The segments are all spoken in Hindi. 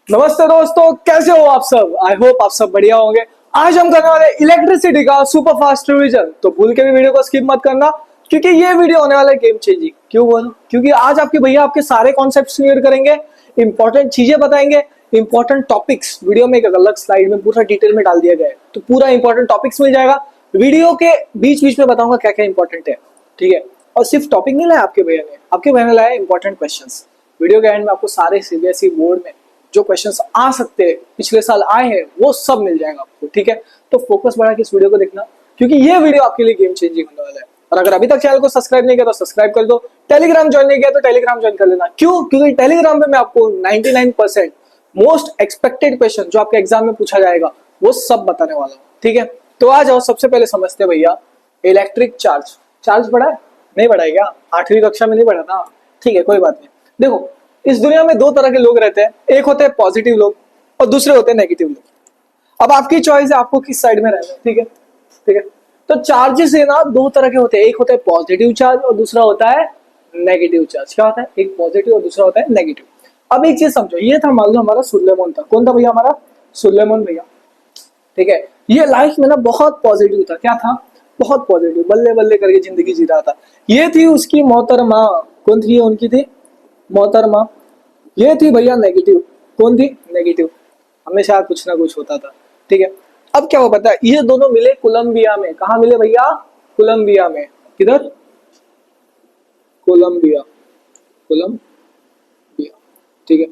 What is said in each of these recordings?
नमस्ते दोस्तों, कैसे हो आप सब। आई होप आप सब बढ़िया होंगे। आज हम करने वाले इलेक्ट्रिसिटी का सुपर फास्ट रिवीजन। तो भूल के भी वीडियो को स्किप मत करना, क्योंकि ये वीडियो होने वाला है गेम चेंजिंग। क्यों बोलो? क्योंकि आज आपके भैया आपके सारे कॉन्सेप्ट क्लियर करेंगे, इंपॉर्टेंट चीजें बताएंगे, इंपॉर्टेंट टॉपिक्स वीडियो में एक अलग स्लाइड में पूरा डिटेल में डाल दिया गया है। तो पूरा इंपॉर्टेंट टॉपिक्स मिल जाएगा वीडियो के बीच बीच में, बताऊंगा क्या क्या इंपॉर्टेंट है। ठीक है। और सिर्फ टॉपिक नहीं लाया आपके भैया ने लाया इंपॉर्टेंट क्वेश्चंस। वीडियो के एंड में आपको सारे सीबीएसई बोर्ड में जो क्वेश्चंस आ सकते हैं, पिछले साल आए हैं, वो सब मिल जाएगा आपको। ठीक है। तो फोकस बढ़ा के इस वीडियो को देखना, क्योंकि ये वीडियो आपके लिए गेम चेंजिंग होने वाला है। और अगर अभी तक चैनल को सब्सक्राइब नहीं किया तो सब्सक्राइब कर दो। टेलीग्राम ज्वाइन नहीं किया तो टेलीग्राम ज्वाइन कर लेना। क्यों? क्योंकि टेलीग्राम पे मैं आपको 99% मोस्ट एक्सपेक्टेड क्वेश्चन जो आपके एग्जाम में पूछा जाएगा वो सब बताने वाला हूँ। ठीक है। तो आ जाओ, सबसे पहले समझते हैं भैया इलेक्ट्रिक चार्ज। चार्ज बढ़ा है? नहीं बढ़ा है क्या? 8वीं कक्षा में नहीं बढ़ा था? ठीक है, कोई बात नहीं। देखो, इस दुनिया में दो तरह के लोग रहते हैं। एक होते हैं पॉजिटिव लोग और दूसरे होते हैं नेगेटिव लोग। अब आपकी चॉइस है आपको किस साइड में रहना है। ठीक है। ठीक है। तो चार्जेस है ना, दो तरह के होते हैं। एक होता है पॉजिटिव चार्ज और दूसरा होता है नेगेटिव चार्ज। क्या होता है? एक पॉजिटिव और दूसरा होता है नेगेटिव। अब एक चीज समझो, ये था मान लो हमारा सुलेमान था। कौन था भैया? हमारा सुलेमान भैया। ठीक है। ये लाइफ में ना बहुत पॉजिटिव था। क्या था? बहुत पॉजिटिव, बल्ले बल्ले करके जिंदगी जी रहा था। ये थी उसकी मोहतरमा। कौन थी? उनकी थी मोहतरमा। ये थी भैया नेगेटिव। कौन थी? नेगेटिव। हमेशा कुछ ना कुछ होता था। ठीक है। अब क्या हुआ पता है? ये दोनों मिले कोलंबिया में। कहा मिले भैया? कोलंबिया में। किधर? कोलंबिया। कोलंबिया। ठीक है।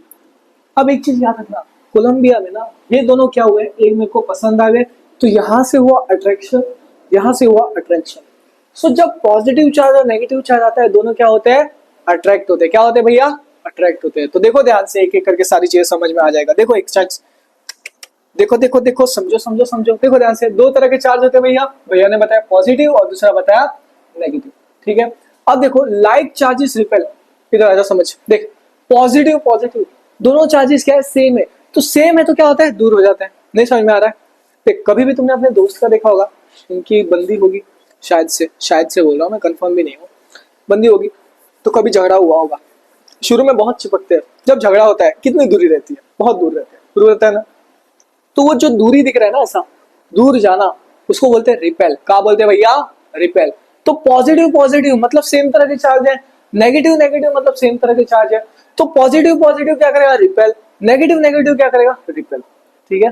अब एक चीज याद रखना, कोलंबिया में ना ये दोनों क्या हुए, एक मेरे को पसंद आ गए, तो यहां से हुआ अट्रैक्शन, यहां से हुआ अट्रैक्शन। सो जब पॉजिटिव चार्ज और नेगेटिव चार्ज आता है, दोनों क्या होते हैं? अट्रैक्ट होते हैं। क्या होते हैं भैया? अट्रैक्ट होते हैं। तो देखो ध्यान से, एक एक करके सारी चीजें समझ में आ जाएगा। देखो एक चार्ज, देखो देखो देखो, समझो समझो समझो। देखो ध्यान से, दो तरह के चार्ज होते हैं भैया। भैया ने बताया पॉजिटिव और दूसरा बताया नेगेटिव। ठीक है। अब देखो, लाइक चार्जेस रिपेल। इधर आजा, समझ देख। पॉजिटिव पॉजिटिव दोनों चार्जेस क्या है? सेम है। तो सेम है तो क्या होता है? दूर हो जाता है। नहीं समझ में आ रहा है? देख, कभी भी तुमने अपने दोस्त का देखा होगा, उनकी बंदी होगी, शायद से बोल रहा हूँ मैं, कंफर्म भी नहीं हूँ, बंदी होगी, तो कभी झगड़ा हुआ होगा। शुरू में बहुत चिपकते हैं, जब झगड़ा होता है कितनी दूरी रहती है? बहुत दूर रहते हैं, दूर रहता है ना। तो वो जो दूरी दिख रहा है ना, ऐसा दूर जाना, उसको बोलते हैं रिपेल। क्या बोलते हैं भैया? रिपेल। तो पॉजिटिव पॉजिटिव मतलब सेम तरह के चार्ज है, नेगेटिव नेगेटिव मतलब सेम तरह के चार्ज है। तो पॉजिटिव पॉजिटिव क्या करेगा? रिपेल। नेगेटिव नेगेटिव क्या करेगा? रिपेल। ठीक है।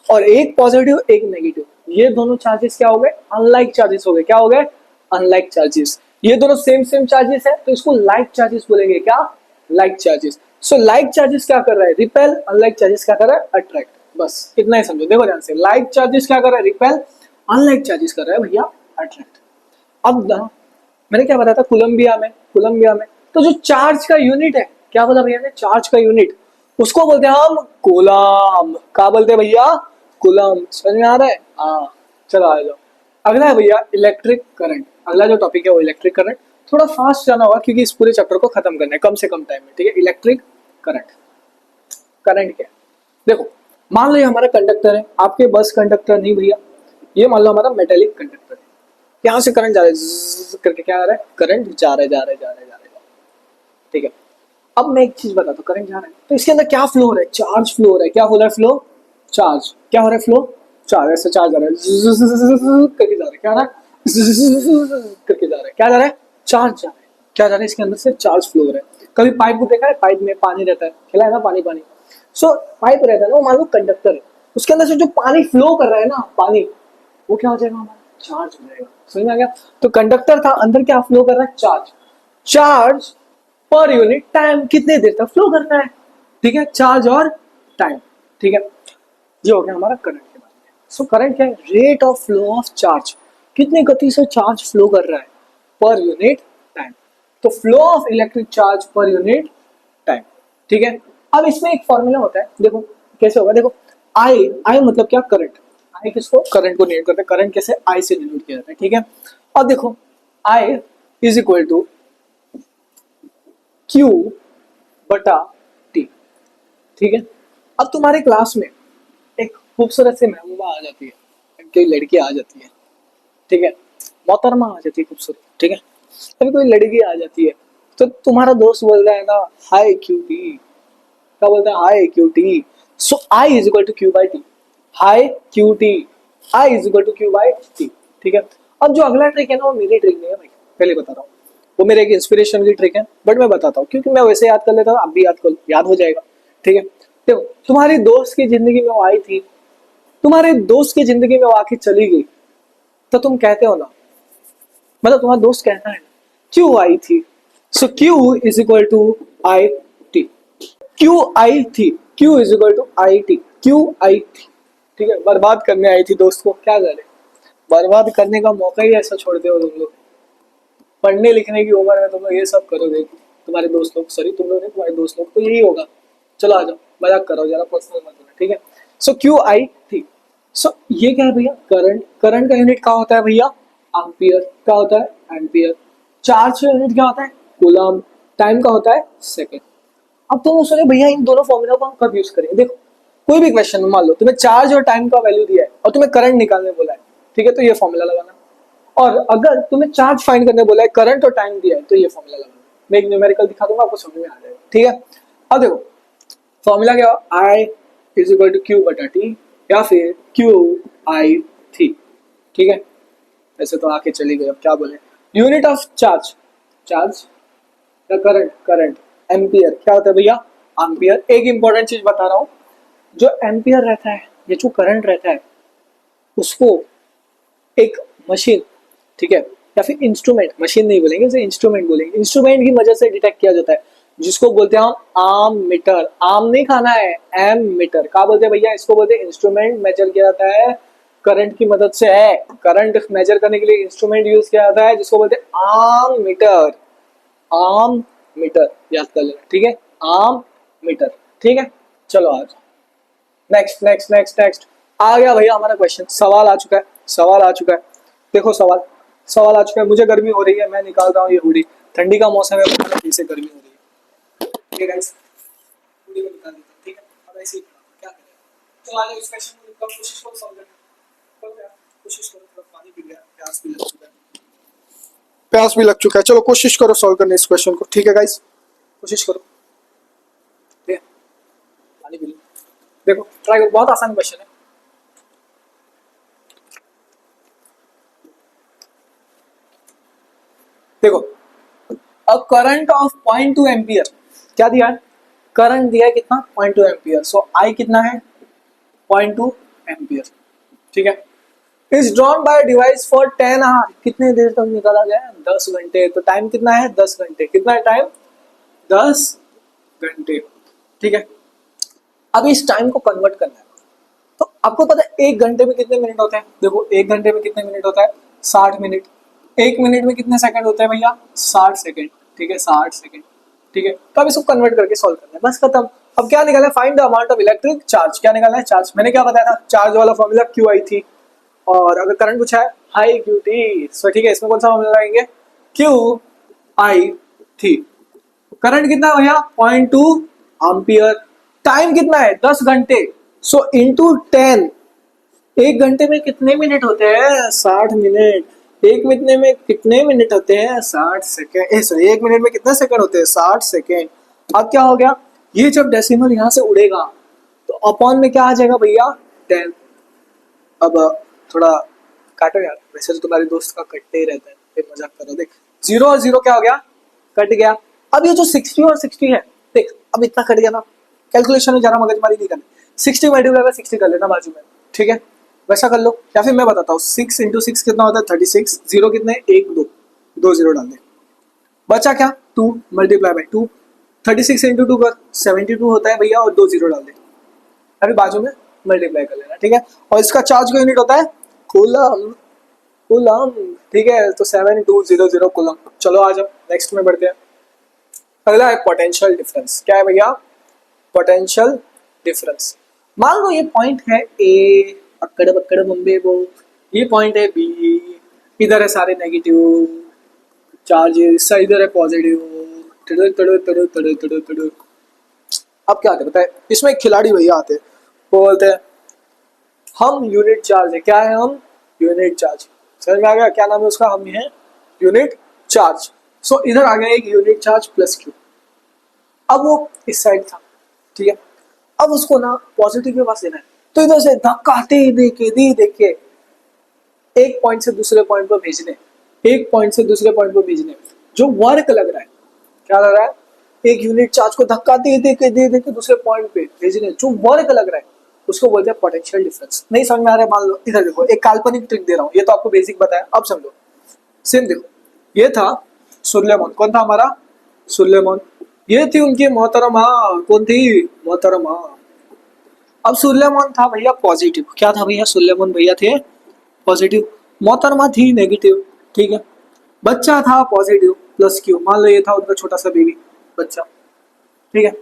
और एक पॉजिटिव एक नेगेटिव, ये दोनों चार्जेस क्या हो गए? अनलाइक चार्जेस हो गए। क्या हो गए? Unlike charges. ये दोनों सेम सेम चार्जेस है, तो इसको लाइक चार्जेस बोलेंगे। क्या? Like charges. So like charges क्या कर रहा है? रिपेल। अनलाइक चार्जेस क्या कर रहा है? अट्रैक्ट। बस इतना ही समझो। देखो ध्यान से, लाइक चार्जेस क्या कर रहा है? रिपेल। अनलाइक चार्जेस कर रहा है भैया अट्रैक्ट। अब ना, मैंने क्या बताया था? कोलंबिया में तो जो चार्ज का यूनिट है, क्या बोला भैया ने? चार्ज का यूनिट, उसको बोलते हैं हम कूलम। क्या बोलते हैं भैया? कूलम। समझ में आ रहा है? हाँ। चलो आ जाओ। अगला है भैया इलेक्ट्रिक करंट। अगला जो टॉपिक है वो इलेक्ट्रिक करंट। थोड़ा फास्ट जाना होगा क्योंकि इस पूरे चैप्टर को खत्म करना है कम से कम टाइम में। ठीक है। Electric current. करंट क्या है? देखो, मान लो ये हमारा कंडक्टर है। आपके बस कंडक्टर नहीं भैया, ये मान लो हमारा मेटेलिक कंडक्टर है। यहाँ से करंट जा रहा है, ज़्ज़ करके क्या आ रहा है? करंट जा रहा है, जा रहा है, जा रहा है, जा रहा है। ठीक है। अब मैं एक चीज बताता हूँ, करंट जा रहा है तो इसके अंदर क्या फ्लो हो रहा है? चार्ज फ्लो हो रहा है। क्या हो रहा है? फ्लो। चार्ज। क्या हो रहा है? फ्लो। चार्ज। ऐसे चार्ज आ रहा है, ज़्ज़ करके जा रहा है। क्या आ रहा है? ज़्ज़ करके जा रहा है। क्या जा रहा है? चार्ज जा रहा है। क्या जा रहा है? इसके अंदर से चार्ज फ्लो हो रहा है। कभी पाइप को देखा है? पाइप में पानी रहता है, खिला है ना पानी पानी। सो पाइप रहता है ना, वो मान लो कंडक्टर है, उसके अंदर से जो पानी फ्लो कर रहा है ना, पानी, वो क्या हो जाएगा? हमारा चार्ज हो जाएगा। समझ में आ गया? तो कंडक्टर था, अंदर क्या फ्लो कर रहा है? Charge. Charge per unit time, कितने देर तक फ्लो करना है। ठीक है। चार्ज और टाइम। ठीक है। ये हो गया हमारा करंट के बारे में। सो करंट क्या है? Rate of flow of charge, कितनी गति से चार्ज फ्लो कर रहा है पर यूनिट टाइम। तो flow of electric charge per unit time. ठीक है। अब इसमें एक फॉर्मूला होता है, देखो कैसे होगा। देखो, आई आई मतलब क्या? करंट। आई किसको? करंट को डिनोट करते हैं। करंट कैसे? आई से डिनोट किया जाता है। ठीक है। अब देखो, आई इज इक्वल टू क्यू बटा टी। ठीक है। अब तुम्हारे क्लास में एक खूबसूरत सी महबूबा आ जाती है, कोई लड़की आ जाती है। ठीक है। मोहतरमा आ जाती है, खूबसूरत। ठीक है। अभी कोई लड़की आ जाती है, तो तुम्हारा दोस्त बोल रहा है ना, हाय क्यूटी। क्या बोलता है? Hi cutie. So I is equal to Q by T, hi Q T, I is equal to Q by T. ठीक है, अब जो अगला ट्रिक है ना वो मेरी ट्रिक नहीं है भाई, पहले बता रहा हूँ, वो मेरे एक इंस्पिरेशन की ट्रिक है, बट मैं बताता हूँ क्योंकि मैं वैसे याद कर लेता हूँ, आप भी याद कर, याद हो जाएगा। ठीक है, देखो तुम्हारी दोस्त की जिंदगी में वो आई थी, तुम्हारे दोस्त की जिंदगी में वो आके चली गई, तो तुम कहते हो ना, मतलब तुम्हारा दोस्त कहता है क्यों आई थी, so Q is equal to I T, क्यू आई थी, Q is equal to I T, क्यू आई थी। ठीक है, बर्बाद करने आई थी दोस्त को, क्या करे, बर्बाद करने का मौका ही ऐसा छोड़ते हो तुम लोग, पढ़ने लिखने की उम्र में तुम लोग ये सब करोगे, तुम्हारे दोस्त लोग, सॉरी तुम लोग नहीं, तुम्हारे दोस्त लोग, तो यही होगा। चलो आ जाओ, मजाक करो जरा, पर्सनल मत होना। ठीक है, सो क्यू आई थी, सो ये क्या है भैया, करंट, करंट का यूनिट क्या होता है भैया, एम्पियर, क्या होता है एम्पियर, चार्ज का यूनिट क्या होता है कूलम, टाइम का होता है सेकंड। अब तुम सोचो भैया इन दोनों फॉर्मूला को हम कब यूज करेंगे, देखो कोई भी क्वेश्चन में मान लो तुम्हें चार्ज और टाइम का वैल्यू दिया है और तुम्हें करंट निकालने बोला है, ठीक है, तो ये फॉर्मूला लगाना, और अगर तुम्हें चार्ज फाइंड करने बोला है, करंट और टाइम दिया है, तो ये फॉर्मूला लगाना। मैं एक न्यूमेरिकल दिखा दूंगा, आपको समझ में आ जाएगा। ठीक है, अब देखो फॉर्मूला क्या, आई इज इक्वल टू क्यू बटा टी, या फिर क्यू आई थी। ठीक है, ऐसे तो आके चली गई, अब क्या बोले, यूनिट ऑफ चार्ज, चार्ज या करंट, करंट, एम्पियर क्या होता है भैया एम्पियर। एक इंपॉर्टेंट चीज बता रहा हूँ, जो एम्पियर रहता है, ये जो करंट रहता है, उसको एक मशीन, ठीक है, या फिर इंस्ट्रूमेंट, मशीन नहीं बोलेंगे उसे, इंस्ट्रूमेंट बोलेंगे, इंस्ट्रूमेंट की मदद से डिटेक्ट किया जाता है, जिसको बोलते हैं हम आर्म मीटर। आर्म नहीं खाना है, एम मीटर, क्या बोलते हैं भैया, इसको बोलते हैं इंस्ट्रूमेंट, मेजर किया जाता है करंट की मदद से, है करंट मेजर करने के लिए इंस्ट्रूमेंट यूज किया जाता है, जिसको बोलते हैं आर्म मीटर, आर्म मीटर, याद कर लेना। ठीक है, आर्म मीटर। ठीक है, चलो आज नेक्स्ट नेक्स्ट नेक्स्ट नेक्स्ट, आ गया भैया हमारा क्वेश्चन, सवाल आ चुका है, सवाल आ चुका है, देखो सवाल, सवाल आ चुका है। मुझे गर्मी हो रही है, मैं निकाल रहा हूँ ये हुडी, ठंडी का मौसम है, पता नहीं फिर से गर्मी हो रही है। ठीक है गाइस, हुडी को निकाल देता हूं, ठीक है, अब ऐसे ही क्या करें, तो आज इस क्वेश्चन को कब कोशिश करो सॉल्व करने की, कब यार कोशिश करो, थोड़ा पानी पी लिया, प्यास भी लग चुका है, प्यास भी लग चुका है, चलो कोशिश करो सॉल्व करने इस क्वेश्चन को। ठीक है गाइस, कोशिश करो, ठीक है, पानी पी लो, देखो ट्राई करो, बहुत आसान क्वेश्चन है। देखो, अ करंट ऑफ 0.2 एम्पियर, क्या दिया है, करंट दिया है कितना 0.2 एम्पियर, सो आई कितना है 0.2 एम्पियर। ठीक है, is drawn by device for 10 hour, कितने देर तक निकाला गया है 10 घंटे, तो टाइम कितना है 10 घंटे, कितना है टाइम 10 घंटे। ठीक है, अब इस टाइम को कन्वर्ट करना है, तो आपको पता है एक घंटे में कितने मिनट होते हैं, देखो एक घंटे में कितने मिनट होता है 60 मिनट, एक मिनट में कितने सेकंड होते हैं भैया 60 सेकंड। ठीक है, 60 सेकंड। ठीक है, तो अब इसको कन्वर्ट करके सॉल्व करना है, बस खत्म। अब क्या निकाला है, find the amount of electric charge, क्या निकालना है चार्ज, मैंने क्या बताया था, चार्ज वाला फॉर्मूला क्यू आई थी, और अगर करंट पूछा है हाई क्यू टी, सो ठीक है, इसमें कौन सा फॉर्मूला लगाएंगे क्यू आई थी। करंट कितना है भैया 0.2 एम्पियर, टाइम कितना है 10 घंटे, सो इनटू 10, एक घंटे में कितने मिनट होते हैं 60 मिनट, एक मिनट में कितने मिनट होते हैं 60 सेकेंड, सॉरी एक मिनट में कितने सेकंड होते हैं 60 सेकेंड। अब क्या हो गया, ये जब डेसिमल यहाँ से उड़ेगा तो अपॉन में क्या आ जाएगा भैया 10। अब थोड़ा काटो यार, वैसे तो तुम्हारे दोस्त का कटते ही रहता है, फिर मजाक करो, देख जीरो और जीरो क्या हो गया कट गया। अब ये जो 60 और 60 है, देख अब इतना कट गया ना, कैलकुलेशन में जरा मगजमारी नहीं करनी, 60 मल्टीप्लाई बाय 60 कर लेना बाजू में, ठीक है वैसा कर लो, या फिर मैं बताता हूँ 6 इंटू 6 कितना होता है 36, जीरो कितने एक दो, दो जीरो डाल दे, बचा क्या 2 मल्टीप्लाई बाय 2, 36 इंटू 2 कर 72 होता है भैया, और दो जीरो डाल दे, अभी बाजू में मल्टीप्लाई कर लेना, ठीक है। और इसका चार्ज का यूनिट होता है कूलम, कूलम, ठीक है, तो 7200 कूलम। चलो आ जाओ नेक्स्ट में बढ़ते हैं। अगला है पोटेंशियल डिफरेंस, क्या है भैया पोटेंशियल डिफरेंस। मान लो ये पॉइंट है ए, अक्कड़ बक्कड़ बम्बे वो, ये पॉइंट है बी, इधर है सारे नेगेटिव चार्जेस, इधर है पॉजिटिव, तड़ तड़ तड़ तड़ तड़ तड़। अब क्या आते बताए, इसमें एक खिलाड़ी भैया आते हैं, वो बोलते हैं हम यूनिट चार्ज है, क्या है हम यूनिट चार्ज, समझ में आ गया क्या नाम है उसका, हम है यूनिट चार्ज। सो इधर आ गया एक यूनिट चार्ज प्लस क्यू, अब वो इस साइड था, ठीक है, अब उसको ना पॉजिटिव के पास लेना है, तो इधर से धक्का दे के एक पॉइंट से दूसरे पॉइंट पर भेजने, एक पॉइंट से दूसरे पॉइंट पर भेजने जो वर्क लग रहा है, क्या लग रहा है, एक यूनिट चार्ज को धक्का दे के दूसरे पॉइंट पे भेजने जो वर्क लग रहा है, उसको बोलते हैं पोटेंशियल डिफरेंस। नहीं समझ में आ रहा है, मान लो इधर देखो, एक काल्पनिक ट्रिक दे रहा हूँ, ये तो आपको बेसिक बताया, अब समझो। सेम देखो, ये था सुलेमान, कौन था हमारा, सुलेमान, ये थी उनकी मोहतरमा, कौन थी, मोहतरमा। अब सुलेमान था भैया पॉजिटिव, क्या था भैया, सुलेमान भैया थे पॉजिटिव, मोहतरमा थी नेगेटिव, ठीक है। बच्चा था पॉजिटिव प्लस क्यू, मान लो ये था उनका छोटा सा बेबी बच्चा, ठीक है।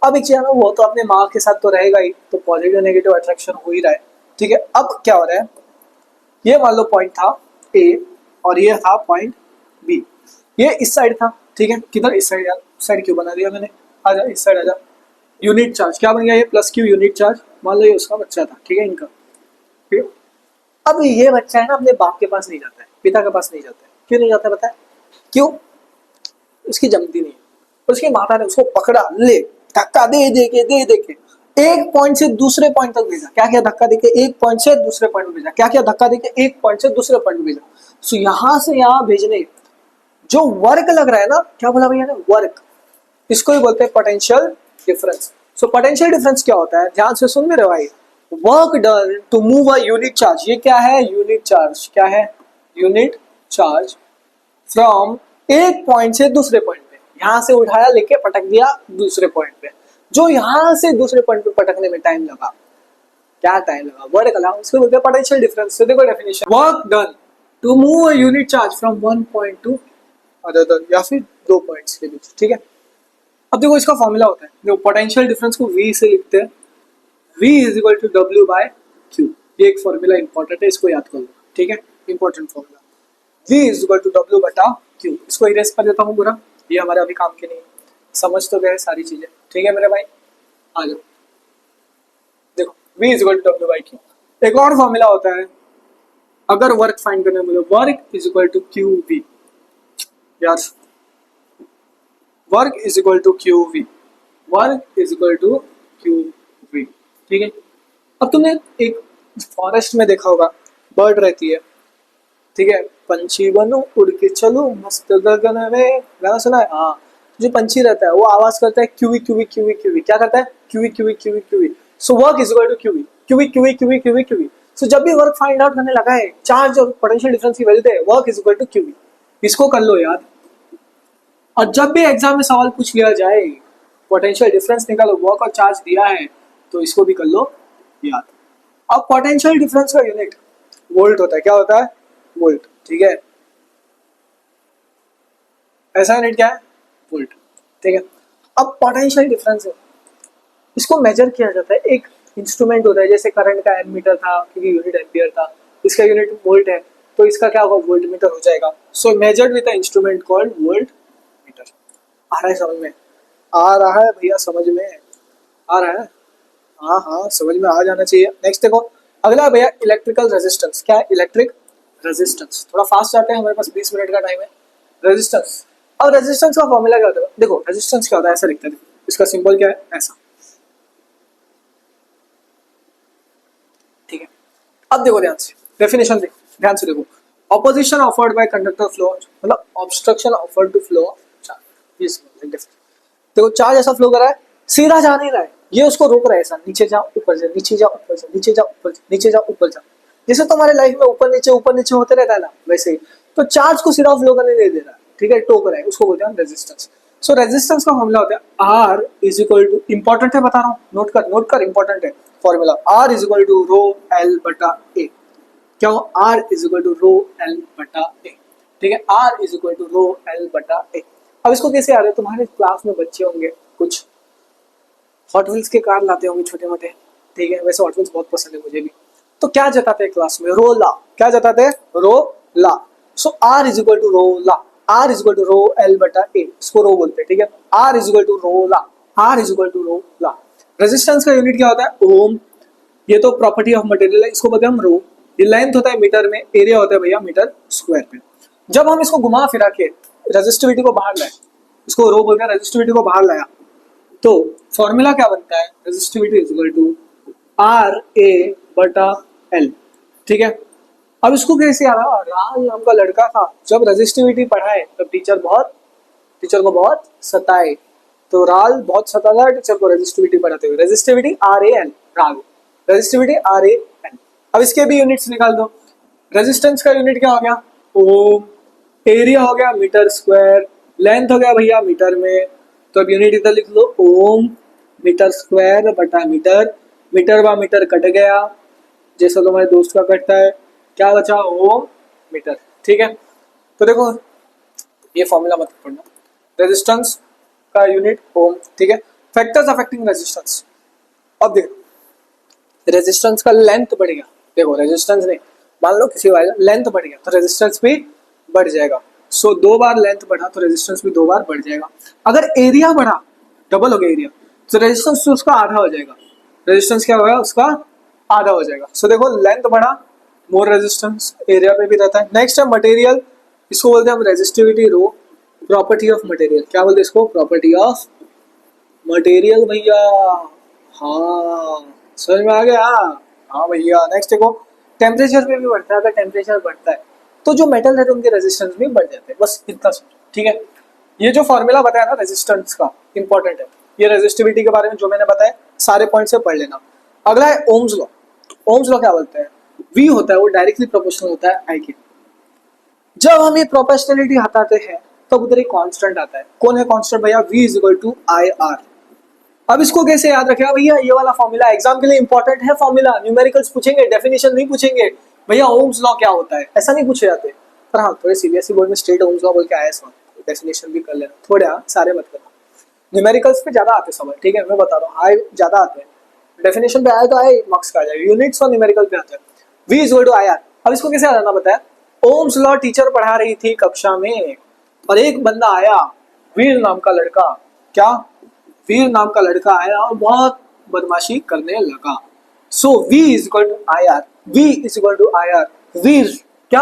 अब एक चीज है ना, वो तो अपने माँ के साथ तो रहेगा ही, तो पॉजिटिव नेगेटिव अट्रैक्शन हो ही रहा है, ठीक है। अब क्या हो रहा है, ये मान लो पॉइंट था ए और ये था पॉइंट बी, ये इस साइड था, ठीक है। किधर, इस साइड, यार साइड क्यों बना दिया मैंने, आजा इस साइड आजा। यूनिट चार्ज क्या बन गया, ये प्लस क्यू यूनिट चार्ज, मान लो ये उसका बच्चा था, ठीक है, इनका, ठीक है। अब ये बच्चा है ना अपने बाप के पास नहीं जाता है, पिता के पास नहीं जाता है, क्यों नहीं जाता पता है, क्यों, उसकी जमती नहीं है, उसकी माता ने उसको पकड़ा, ले धक्का दे के एक पॉइंट से दूसरे पॉइंट तक भेजा, क्या क्या धक्का देके एक पॉइंट से दूसरे पॉइंट भेजा, क्या क्या धक्का देके एक पॉइंट से दूसरे पॉइंट भेजा। सो यहां से यहां भेजने जो वर्क लग रहा है ना, क्या बोला भैया ने, वर्क, इसको ही बोलते हैं potential difference. So potential difference क्या होता है, ध्यान से सुन मेरे भाई, work done to move a unit charge, ये क्या है, यूनिट चार्ज, क्या है, यूनिट चार्ज, फ्रॉम एक पॉइंट से दूसरे पॉइंट पे, यहां से उठाया लेके पटक दिया दूसरे पॉइंट पे, जो यहां से दूसरे पॉइंट पे पटकने में टाइम लगा, क्या टाइम लगा, वर्क लगा, उसको बोलते हैं पोटेंशियल डिफरेंस। तो देखो definition, work done to move a unit charge from one point to other, या फिर दो पॉइंट्स के बीच, ठीक है। अब देखो इसका फॉर्मूला होता है, देखो पोटेंशियल डिफरेंस को V से लिखते हैं, V is equal to W by Q, ये एक फॉर्मूला इंपॉर्टेंट है, इसको याद कर लो, ठीक है, important formula, V is equal to W बटा Q, इसको इरेज कर देता हूँ पूरा, ये हमारे अभी काम के नहीं, समझ तो गए सारी चीजें, ठीक है मेरे भाई, आ जाओ। देखो V is equal to W by Q, एक और फॉर्मूला होता है, अगर वर्क फाइंड करने में, work is equal to QV, यार work is equal to QV, work is equal to QV, ठीक है। अब तुमने एक फॉरेस्ट में देखा होगा, बर्ड रहती है, ठीक है, पंछी बनो उड़ के चलो मस्त गगन में, गाना सुना है, हाँ। जो पंछी रहता है वो आवाज करता है क्यूवी क्यूवी क्यूवी क्यूवी, क्या करता है, QV QV QV QV. So work is equal to QV QV QV QV QV QV. सो जब भी वर्क फाइंड आउट करने लगा है, चार्ज और पोटेंशियल डिफरेंस की वैल्यू दे, work is equal to QV, इसको कर लो याद। और जब भी एग्जाम में सवाल पूछ लिया जाए, पोटेंशियल डिफरेंस निकालो, वर्क और चार्ज दिया है, तो इसको भी कर लो याद। अब पोटेंशियल डिफरेंस का यूनिट वोल्ट होता है, क्या होता है, वोल्ट, ठीक है, ऐसा यूनिट क्या है, वोल्ट, ठीक है। अब पोटेंशियल डिफरेंस है, इसको मेजर किया जाता है, एक इंस्ट्रूमेंट होता है, जैसे करंट का एमीटर था क्योंकि यूनिट एम्पियर था, इसका यूनिट वोल्ट है, तो इसका क्या होगा, वोल्ट मीटर हो जाएगा। So measured with a instrument called voltmeter. आ रहा है समझ में, आ रहा है भैया, समझ में आ रहा है, हाँ हाँ समझ में आ जाना चाहिए। नेक्स्ट देखो, अगला भैया इलेक्ट्रिकल रेजिस्टेंस, क्या है, इलेक्ट्रिक रेजिस्टेंस, थोड़ा फास्ट जाते हैं, हमारे पास 20 मिनट का टाइम है। रेजिस्टेंस, अब रेजिस्टेंस का फॉर्मूला क्या होता है, देखो रेजिस्टेंस क्या होता है, ऐसा लिखते हैं, इसका सिंबल क्या है, ऐसा, ठीक है। अब देखो ध्यान से, डेफिनेशन देखो ध्यान से, देखो opposition offered by conductor flow, मतलब obstruction offered to flow of charge. देखो चार्ज ऐसा फ्लो कर रहा है, सीधा जा नहीं रहा है, ये उसको रोक रहा है, ऐसा नीचे जा ऊपर जा, नीचे जा ऊपर जा, नीचे जा ऊपर जा, नीचे जा ऊपर जा, जैसे तुम्हारे लाइफ में ऊपर नीचे होते रहता है ना, वैसे ही तो चार्ज को सीधा फ्लो करने नहीं दे रहा है, ठीक है, टोक रहा है, उसको बोलते हैं रेजिस्टेंस। सो रेजिस्टेंस का फॉर्मूला होता है R is equal to, important है बता रहा हूँ, नोट कर इंपॉर्टेंट है formula, R is equal to rho L बटा ए, क्या हो, R is equal to rho L बटा ए, ठीक है, R is equal to rho L बटा ए। अब इसको कैसे आ रहे हैं, तुम्हारे क्लास में बच्चे होंगे कुछ हॉट व्हील्स के कार लाते होंगे छोटे मोटे, ठीक है, वैसे हॉट व्हील्स बहुत पसंद है मुझे भी, तो क्या जताते हैं क्लास में, रो ला, क्या जताते हैं, रो ला। So R is equal to rho ला, R is equal to rho L बटा ए, इसको रो बोलते हैं, ठीक है, R is equal to rho ला, R is equal to rho ला। रेजिस्टेंस का यूनिट क्या होता है, ओम, ये तो प्रॉपर्टी ऑफ मटेरियल है, इसको बोलते हैं हम रो, ये लेंथ होता है मीटर में, एरिया होता है भैया मीटर स्क्वायर पे। जब हम इसको घुमा फिरा के रेजिस्टिविटी को बाहर लाए, इसको रो बोलते हैं, रेजिस्टिविटी को बाहर लाया, तो फॉर्मूला क्या बनता है, resistivity is equal to R A बटा एल। ठीक है, अब इसको कैसे आ रहा, राज नाम का लड़का था, जब रेजिस्टिविटी पढ़ाए तब टीचर को बहुत सताए, तो राल बहुत सताता है टीचर को रेजिस्टिविटी पढ़ाते हुए। रेजिस्टिविटी आर ए एल, राल रेजिस्टिविटी आर ए एल। अब इसके भी यूनिट्स निकाल दो। रेजिस्टेंस का यूनिट क्या हो गया, ओम, एरिया हो गया मीटर स्क्वायर, लेंथ हो गया भैया मीटर में, तो अब यूनिट इधर लिख लो, ओम मीटर स्क्वायर बटा मीटर, मीटर बा मीटर कट गया जैसा तुम्हारे दोस्त का कटता है, क्या बचा, ओम मीटर। ठीक है, तो देखो ये फॉर्मूला मत पढ़ना, रेजिस्टेंस का यूनिट ओम। ठीक है, फैक्टर्स अफेक्टिंग रेजिस्टेंस। अब देखो रेजिस्टेंस का लेंथ बढ़ गया, देखो रेजिस्टेंस नहीं, मान लो किसी वाले लेंथ बढ़ गया तो रेजिस्टेंस भी बढ़ जाएगा। सो 2 बार लेंथ बढ़ा तो रेजिस्टेंस भी 2 बार बढ़ जाएगा। अगर एरिया बढ़ा, डबल हो गया एरिया, तो रेजिस्टेंस तो उसका आधा हो जाएगा, रेजिस्टेंस क्या होगा उसका आधा हो जाएगा। सो देखो लेंथ बढ़ा, मोर रेजिस्टेंस एरिया पे भी रहता है। नेक्स्ट है मटेरियल, इसको बोलते हैं हम resistivity rho, property of material. क्या बोलते हैं इसको, प्रॉपर्टी ऑफ मटेरियल भैया। हाँ समझ में आ गया, हाँ भैया। नेक्स्ट देखो टेम्परेचर पे भी बढ़ता है, अगर टेम्परेचर बढ़ता है तो जो मेटल रहते हैं उनके रेजिस्टेंस भी बढ़ जाते हैं, बस इतना समझो। ठीक है, ये जो फॉर्मूला बताया ना रेजिस्टेंस का, इंपॉर्टेंट है, ये रेजिस्टिविटी के बारे में जो मैंने बताया सारे पॉइंट से पढ़ लेना। अगला है ओम्स लॉ। ओम्स लॉ क्या बोलते हैं, वी होता है वो डायरेक्टली प्रोपोर्शनल होता है आई के। जब हम ये प्रोपोर्शनलिटी हटाते हैं तब उधर एक कांस्टेंट आता है, कौन है कांस्टेंट भैया, v is equal to I R. अब इसको कैसे याद रखेगा भैया, ये वाला फॉर्मूला एग्जाम के लिए इंपॉर्टेंट है फॉर्मूला, न्यूमेरिकल्स पूछेंगे, डेफिनेशन नहीं पूछेंगे भैया ओम्स लॉ क्या होता है, ऐसा नहीं पूछे जाते। पर हाँ थोड़े सीबीएसई बोर्ड में स्टेट ओम्स लॉ बोल के आया सवाल, डेफिनेशन भी कर लेना थोड़े, हाँ सारे मत करना, न्यूमेरिकल्स पे ज्यादा आते सवाल। ठीक है, मैं बता रहा हूँ आए ज्यादा आते हैं, डेफिनेशन पे आए तो आए मार्क्स का आ जाएगा, यूनिट्स और न्यूमेरिकल पे आते हैं। v is equal to I R. अब इसको कैसे आना बताया, ओम्स लॉ टीचर पढ़ा रही थी कक्षा में और एक बंदा आया, वीर नाम का लड़का, क्या, वीर नाम का लड़का आया और बहुत बदमाशी करने लगा। So v is equal to I R, v is equal to I R, वीर क्या,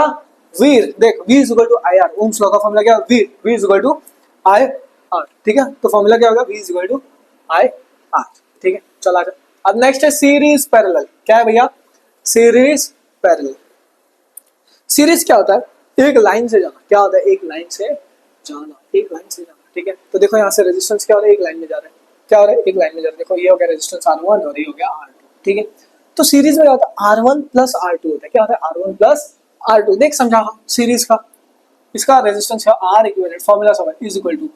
वीर देख v is equal to I R, Ohm's law का फॉर्मूला क्या, वीर, v is equal to I R. ठीक है, तो फॉर्मूला क्या होगा, v is equal to I R. ठीक है, चला जा। अब नेक्स्ट है सीरीज पैरेलल। क्या है भैया, सीरीज पैरेलल। सीरीज क्या होता है, एक लाइन से जाना, क्या होता है, एक लाइन से जाना, एक लाइन से जाना। ठीक है, तो देखो यहाँ से रेजिस्टेंस क्या हो रहा है, एक लाइन में जा रहा है, क्या हो रहा है, एक लाइन में जा रहा है। देखो ये हो गया रेजिस्टेंस R1 और ये हो गया R2। ठीक है, तो सीरीज में क्या होता है, R1 प्लस R2 होता है, क्या होता है, R1 प्लस R2। देख समझा सीरीज का, इसका रेजिस्टेंस है R इक्विवेलेंट, फॉर्मूला समझ, is equal to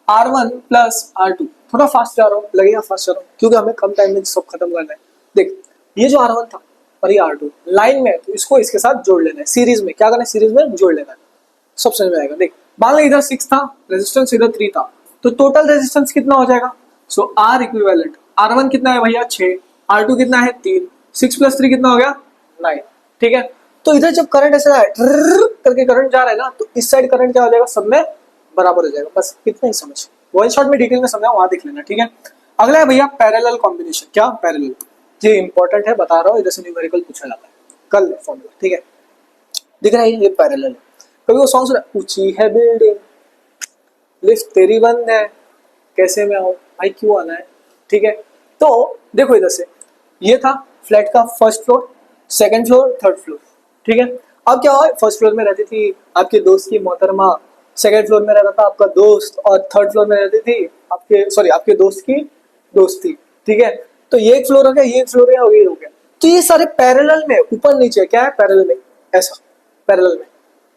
R1 plus R2। थोड़ा फास्ट जा रहा हूँ, लगेगा फास्ट जा रहा हूँ क्योंकि हमें कम टाइम में सब खत्म करना है। देख ये जो R1 था और ये R2 लाइन में है, तो इसको इसके साथ जोड़ लेना है, सीरीज में क्या करना है, सीरीज में जोड़ लेना है, सब समझ में आएगा। देख मान लो इधर 6 था रेजिस्टेंस, इधर 3 था, तो टोटल रेजिस्टेंस कितना हो जाएगा, सो R इक्विवेलेंट, R1 कितना है भैया 6, R2 कितना है 3, 6 प्लस 3 कितना हो गया 9। ठीक है, तो इधर जब करंट ऐसा है करके करंट जा रहा है ना, तो इस साइड करंट क्या हो जाएगा, सब में बराबर हो जाएगा, बस इतना ही समझ, वन शॉट में डिटेल में समझा वहां देख लेना। ठीक है, अगला है भैया पैरेलल कॉम्बिनेशन। क्या पैरेलल, ये इंपॉर्टेंट है, बता रहा हूँ, इधर से न्यूमेरिकल पूछा जाता है, कल फॉर्मूला। ठीक है, दिख रहा है ये पैरेलल है। कभी वो सॉन्ग सुना, ऊंची है बिल्डिंग लिफ्ट तेरी बंद है, कैसे मैं आऊं भाई, क्यों आना है। ठीक है, तो देखो इधर से ये था फ्लैट का first floor, second floor, third floor. ठीक है, अब क्या हुआ, फर्स्ट फ्लोर में रहती थी आपके दोस्त की मोहतरमा, सेकंड फ्लोर में रहता था आपका दोस्त, और थर्ड फ्लोर में रहती थी आपके दोस्त की दोस्ती। ठीक है, तो ये एक फ्लोर हो गया, ये एक फ्लोर हो गया, तो ये सारे पैरेलल में, ऊपर नीचे, क्या है पैरेलल में ऐसा, पैरेलल में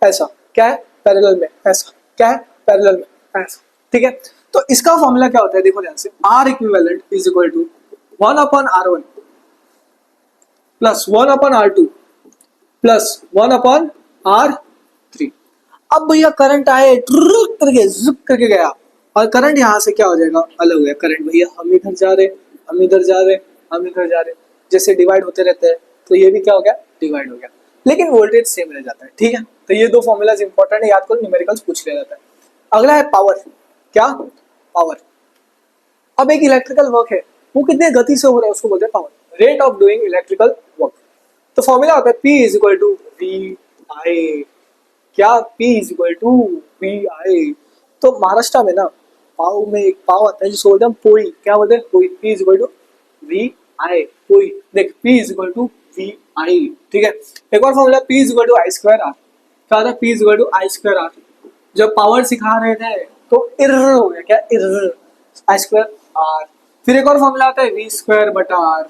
ऐसा, क्या है पैरेलल में ऐसा, क्या है पैरेलल में ऐसा। ठीक है, तो इसका फॉर्मूला क्या होता है, देखो ध्यान से, R equivalent is equal to 1/R1 plus 1/R2 plus 1/R3। अब भैया करंट आए करके जिप करके गया, और करंट यहाँ से क्या हो जाएगा, अलग हो गया करंट, भैया हम इधर जा रहे, हम इधर जा रहे, हम इधर जा रहे, जैसे डिवाइड होते रहते हैं, तो ये भी क्या हो गया, डिवाइड हो गया, लेकिन वोल्टेज सेम रह जाता है। ठीक है, तो ये 2 फॉर्मूलाज इंपॉर्टेंट है, याद करो, न्यूमेरिकल्स पूछ लिया जाता है। अगला है पावर। क्या, पावर। अब एक इलेक्ट्रिकल वर्क है, वो कितने गति से हो रहा है उसको बोलते हैं power, rate of doing electrical work. तो फॉर्मूला होता है P is equal to V I. क्या, P is equal to V I. तो महाराष्ट्र में ना पाव में एक पाव आता है जिसको बोलते हैं पोई, क्या बोलते हैं पोई, P is equal to V I, पोई। देख P is equal to V I, ठीक है। एक और formula P is equal to I square R, क्या होता है P is equal to I square R. जब पावर सिखा रहे थे तो इर्र हो गया, क्या इर्र, आई स्क्वायर आर। फिर एक और फॉर्मूला आता है वी स्क्वायर बटा R,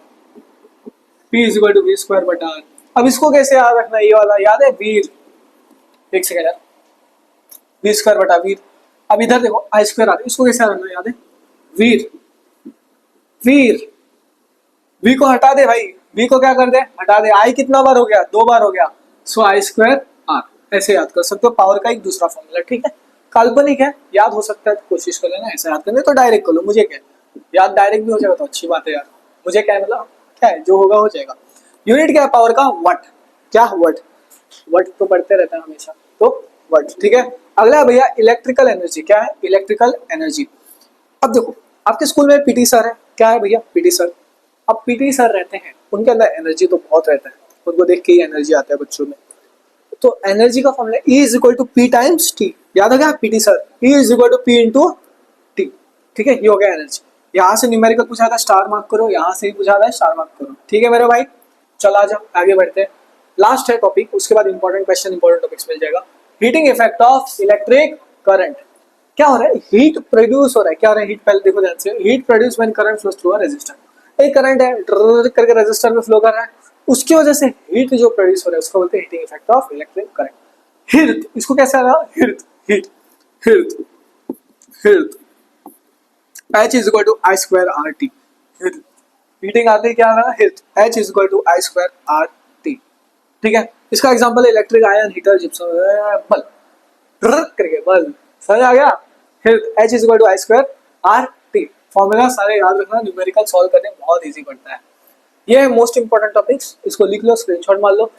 P is equal to V square बटा आर। अब इसको कैसे याद रखना है, ये वाला याद है वीर, एक सेकंड यार, वी स्क्वायर बटा वीर। अब इधर देखो आई स्क्वायर आर, इसको कैसे याद रखना है, याद है वीर, वीर, वी को हटा दे भाई, वी को क्या कर दे, हटा दे। आई कितना बार हो गया, 2 बार हो गया, सो आई स्क्वायर आर, ऐसे याद कर सकते हो। पावर का एक दूसरा फॉर्मूला, ठीक है। काल्पनिक है, याद हो सकता है तो कोशिश कर लेना, ऐसा याद करने तो डायरेक्ट कर लो, मुझे क्या याद, डायरेक्ट भी हो जाएगा तो अच्छी बात है यार, मुझे क्या है मतलब क्या है, जो होगा हो जाएगा। यूनिट क्या है पावर का, वट, क्या वट, वट तो पढ़ते रहता है हमेशा, तो वट, ठीक है। अगला है भैया इलेक्ट्रिकल एनर्जी, क्या है इलेक्ट्रिकल एनर्जी। अब देखो आपके स्कूल में पीटी सर है, क्या है भैया पीटी सर। अब पीटी सर रहते हैं, उनके अंदर एनर्जी तो बहुत रहता है, उनको देख के ही एनर्जी आता है बच्चों में। तो एनर्जी का formula E is equal to P times T, याद हो गया PT sir, E is equal to P into T, ठीक है। ये हो गया एनर्जी। यहाँ से न्यूमेरिकल पूछा था स्टार मार्क करो, यहाँ से ही पूछा था स्टार मार्क करो, ठीक है मेरे भाई। चलो आ जाओ आगे बढ़ते हैं, लास्ट है टॉपिक, उसके बाद इंपॉर्टेंट क्वेश्चन इंपॉर्टेंट टॉपिक्स मिल जाएगा। Heating effect of electric current. क्या हो रहा है, हीट प्रोड्यूस हो रहा है, क्या हो रहा है हीट, पहले देखो ध्यान से, heat produce when current flows through a resistor. एक करंट है ड्रर करके रेजिस्टर में फ्लो कर रहा है, उसकी वजह से हीट जो प्रोड्यूस हो रहा है उसको बोलते हैं heating effect of electric current. हिर्त, इसको कैसे आ रहा, हिर्त, हीट, हिर्त, हिर्त, H is equal to I square R T, हिर्त, हीटिंग आती है क्या आ रहा है, हिर्त, H is equal to I square R T, ठीक है। इसका एग्जांपल है इलेक्ट्रिक आयन हीटर जिप्सम बल्ब, ड्रर करके बल्ब, समझ आ गया। फिर H is equal to I square R T, formula सारे याद रखना, न्यूमेरिकल सॉल्व करने में बहुत इजी पड़ता है। ये है मोस्ट इंपॉर्टेंट टॉपिक्स, इसको लिख लो, स्क्रीनशॉट मार लो।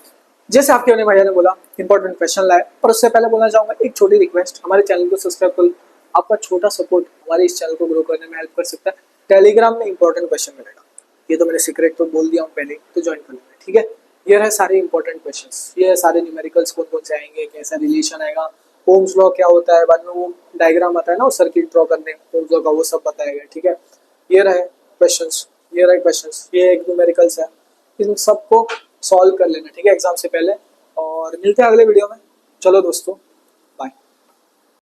जैसे आपके अपने भैया ने बोला इंपॉर्टेंट क्वेश्चन लाए, और उससे पहले बोलना चाहूंगा एक छोटी रिक्वेस्ट, हमारे चैनल को सब्सक्राइब कर लो। आपका छोटा सपोर्ट हमारे इस चैनल को ग्रो करने में हेल्प कर सकता है। टेलीग्राम में इंपॉर्टेंट क्वेश्चन मिलेगा, ये तो मैंने सीक्रेट तो बोल दिया हूँ पहले, तो ज्वाइन कर लेना, ठीक है। ये रहे सारे इंपॉर्टेंट क्वेश्चंस, ये है सारे न्यूमेरिकल्स कौन कौन से आएंगे, कैसा रिलेशन आएगा, ओम्स लॉ क्या होता है, बाद में वो डायग्राम आता है ना वो सर्किट ड्रॉ करने ओम्स लॉ का, वो सब बताएगा, ठीक है। ये रहे क्वेश्चंस, ये रहे क्वेश्चंस, ये एक न्यूमेरिकल्स है, इन सबको सॉल्व कर लेना, ठीक है एग्जाम से पहले। और मिलते हैं अगले वीडियो में, चलो दोस्तों।